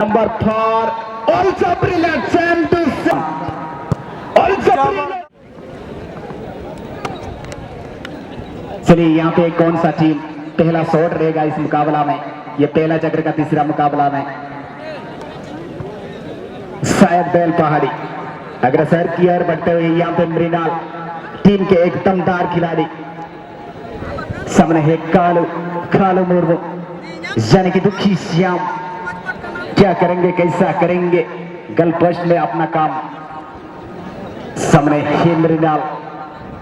Number 4, also brilliant, Sam to Sam. Also brilliant. चलिए यहाँ पे कौन सा टीम पहला शॉट रहेगा इस मुकाबला में? ये पहला चक्र का तीसरा मुकाबला में शायद बैल पहाड़ी अग्रसर की ओर बढ़ते हुए यहाँ पे मृणाल टीम के एक दमदार खिलाड़ी सामने है कालू कालू मुर्मू यानी कि दुखी श्याम। क्या करेंगे, कैसा करेंगे गल पोस्ट में अपना काम? सामने है मृणाल,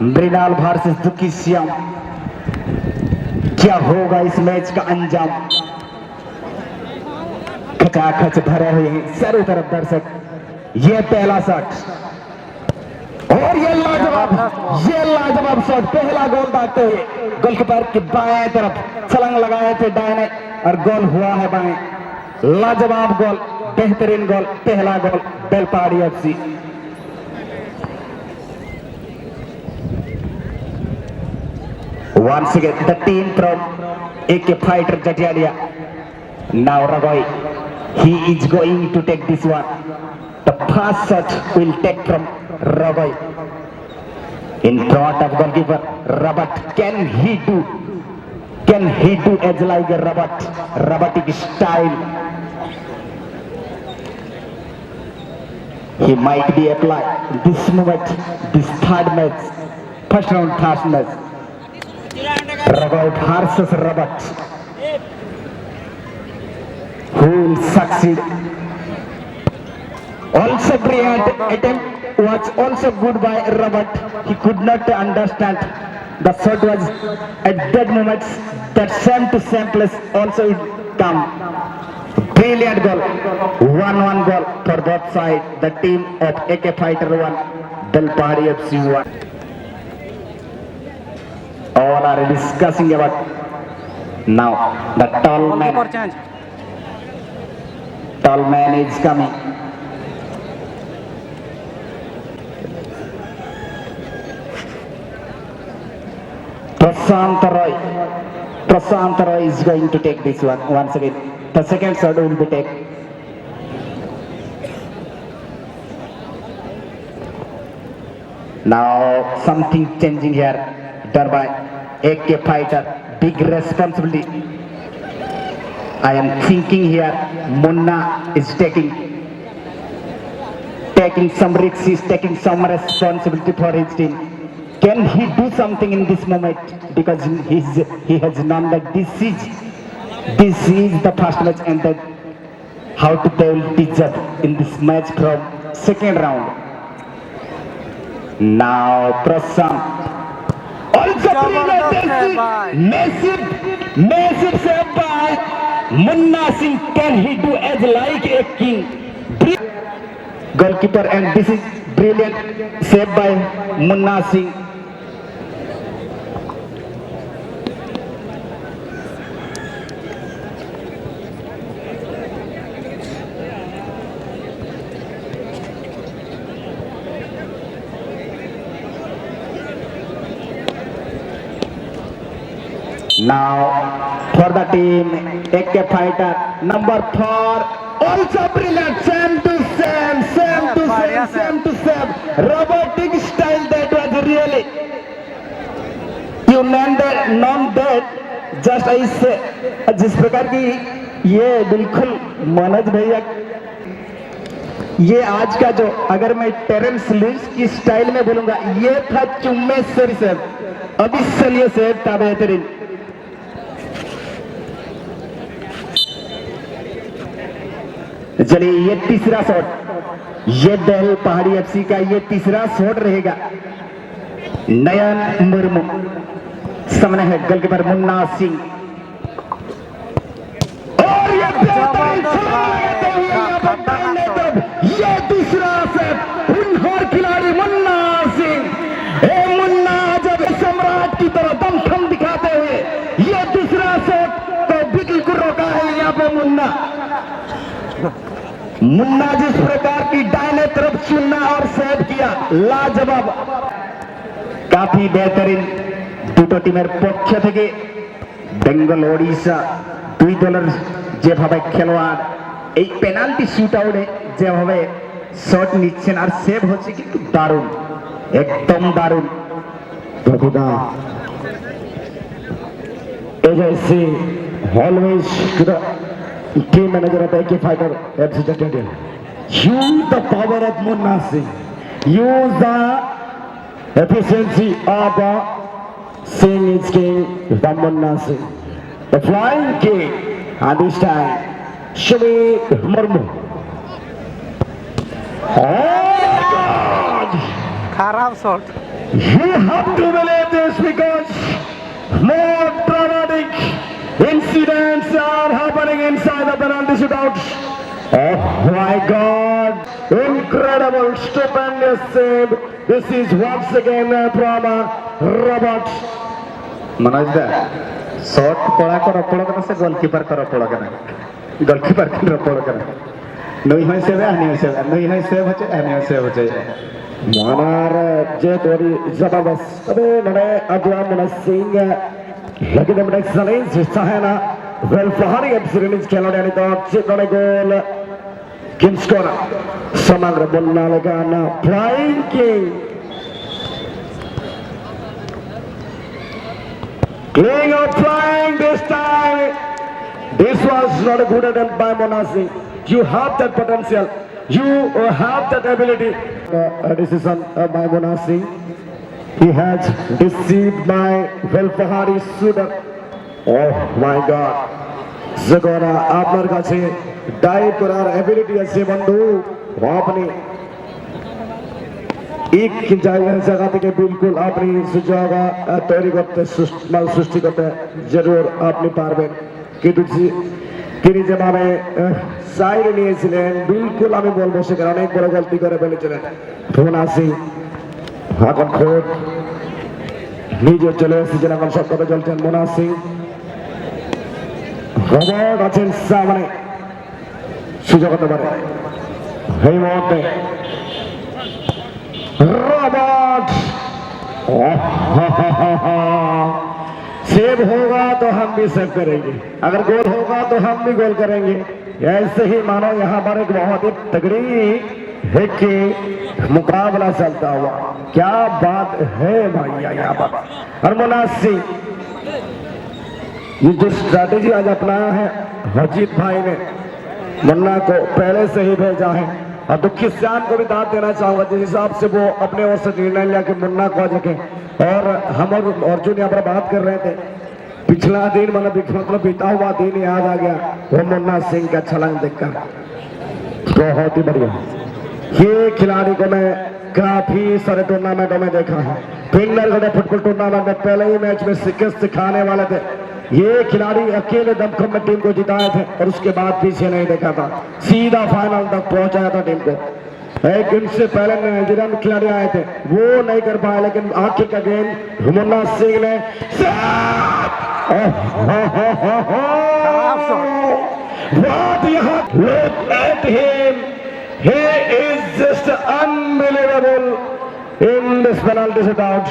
मृणाल वर्सेस दुखी श्याम। क्या होगा इस मैच का अंजाम? खचाखच भरे हुए हैं चारों तरफ दर्शक। ये पहला शॉट और ये लाजवाब शॉट, पहला गोल दागते हुए गोलकीपर की बाएं तरफ छलांग लगाए थे दाहिने और गोल हुआ है बाएं। लाजवाब गोल, बेहतरीन गोल, पहला goal Belpahari FC. Once again, the team from AK Fighter Jatialia. Now Ragoi, he is going to take this one. The first shot will take from Ragoi. In front of goalkeeper, Rabat. Can he do as like a Rabatic style? He might be applied this moment, this third match, first round third match. Ragoi versus Rabat. Who will succeed? Also brilliant attempt was also good by Rabat. He could not understand the shot was at that moment that same to same place also it come. Brilliant goal, 1-1 goal for both sides. The team of AK Fighter 1, Belpahari FC 1. All are discussing about now the tall man is coming. Prashant Roy is going to take this one once again. The second shot will be taken. Now something changing here done by AK Fighter. Big responsibility. I am thinking here Munna is taking some risks, he is taking some responsibility for his team. Can he do something in this moment? Because he has known that this is the first match and that how to they will teach up in this match from second round. Now Prashant. Also massive save by Munna Singh. Can he do as like a king? Goalkeeper, and this is brilliant save by Munna Singh. Now for the team AK Fighter number 4, also brilliant, same to same robotic style. That was really you known that just ऐसे जिस प्रकार की ये बिल्कुल मनोज भैया, ये आज का जो अगर मैं टेरेंस लिंच की स्टाइल में बोलूंगा, ये था चुम्मेश्वरी सेव, अविश्वसनीय सेव था, बेहतरीन। चलिए ये तीसरा शॉट, ये बेलपहाड़ी एफसी का ये तीसरा शॉट रहेगा। नयन मुर्मू, सामने है गोलकीपर मुन्ना सिंह और ये तीसरा शॉट हुनर खिलाड़ी मुन्ना सिंह। मुन्ना जब सम्राट की तरह दमखम दिखाते हुए ये तीसरा शॉट तो बिल्कुल रोका है यहाँ पे मुन्ना जिस प्रकार की दाहिने तरफ चुनना और सेव किया, लाजवाब, काफी बेहतरीन। दुटो टीमेर पक्ष থেকে বেঙ্গল ওড়িশা দুই দলের যেভাবে খেলোয়াড় এই পেনাল্টি শুট আউটে যেভাবে শট নিচ্ছেন আর সেভ হচ্ছে কিন্তু দারুণ, একদম দারুণ। AJC always to the team manager of AK Fighter FC Jakarta. Use the power of Munna Singh. Use the efficiency of Singh is king, the Munna Singh. The flying king, and this time, Shami Murmu. Oh God! খারাপ shot. You have to believe this because more dramatic incidents are happening inside the penalty shootout. Oh my God! Incredible, stupendous save. This is once again from Robert. Manoj दा shot पड़ा कर पड़ा से goalkeeper कर पड़ा करना, goalkeeper कर पड़ा करना, नहीं है सेव नहीं सेव नहीं है सेव हो जाए नहीं सेव हो जाए। Manar Jetori Zababas. Nane Adwa Munasing. Look at them excellence. Sahana. Well, Fahari absolutely cannot any thought. Sit on a goal. King's corner. Samagra Bunalagana. Flying King. Playing out flying this time. This was not a good attempt by Monasi. You have that potential. You have that ability. A decision by Monasi. He has deceived my Velfahari shooter. Oh my God. Zagora, আপনার কাছে dive করার ability আছে বন্ধু। আপনি एक जगह থেকে बिल्कुल আপনি সুযোগ তৈরি করতে সৃষ্টি করতে জরুর আপনি পারবেন, কিন্তু তিনি যেভাবে সাইডে নিয়েছিলেন বিলকুল আমি বলবো সেখানে অনেক বড় গলতি করে ফেলেছিলেন। ফোন আসি এখন খোদ নিজে চলে এসেছেন, এখন সব কথা চলছেন মোনাসি। রবার্ট আছেন সামনে, সুযোগ হতে পারে এই মুহূর্তে। रॉबर्ट सेव होगा तो हम भी सेव करेंगे, अगर गोल होगा तो हम भी गोल करेंगे। ऐसे ही मानो यहाँ पर एक बहुत ही तगड़ी है कि मुकाबला चलता हुआ। क्या बात है भैया यहाँ पर। और मुनासी ये जो स्ट्रैटेजी आज अपनाया है अजीत भाई ने, मुन्ना को पहले से ही भेजा है। और दुखी श्याम को भी दाद देना चाहूंगा जिस हिसाब से वो अपने ओर से निर्णय लिया कि मुन्ना को जगह। और हम और अर्जुन यहाँ पर बात कर रहे थे, पिछला दिन मतलब बीता हुआ दिन याद आ गया वो मुन्ना सिंह का छलांग देखकर। बहुत ही बढ़िया, ये खिलाड़ी को मैं काफी सारे टूर्नामेंटों में देखा है। फिंगर फुटबॉल टूर्नामेंट में पहले ही मैच में शिकस्त सिखाने वाले थे। ये खिलाड़ी अकेले दमखम में टीम को जिताए थे और उसके बाद पीछे नहीं देखा था, सीधा फाइनल तक पहुंचाया था टीम को। एक दिन से पहले नाइजीरियन खिलाड़ी आए थे, वो नहीं कर पाए, लेकिन आखिर का गेंद मुन्ना सिंह ने look at him, he is just unbelievable in this penalty shootout.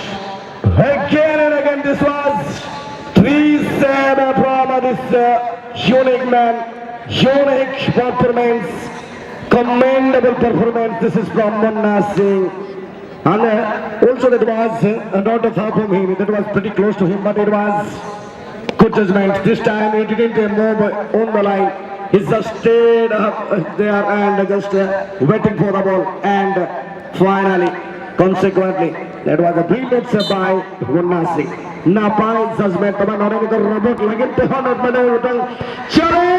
Again and again this was 3-7 from this unique man, unique performance, commendable performance. This is from Munna Singh. And also that was not a foul from him, that was pretty close to him, but it was good judgment. This time he didn't move on the line. He just stayed there and just waiting for the ball. And finally, consequently, that was a brilliant save by Munna Singh. ना पाए judgement तमाम होने को robot लगे तो हम अपने उठल चले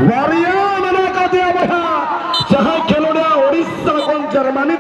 वारिया मना का दिया बढ़ा जहां खिलाड़ी उड़ीसा को जर्मनी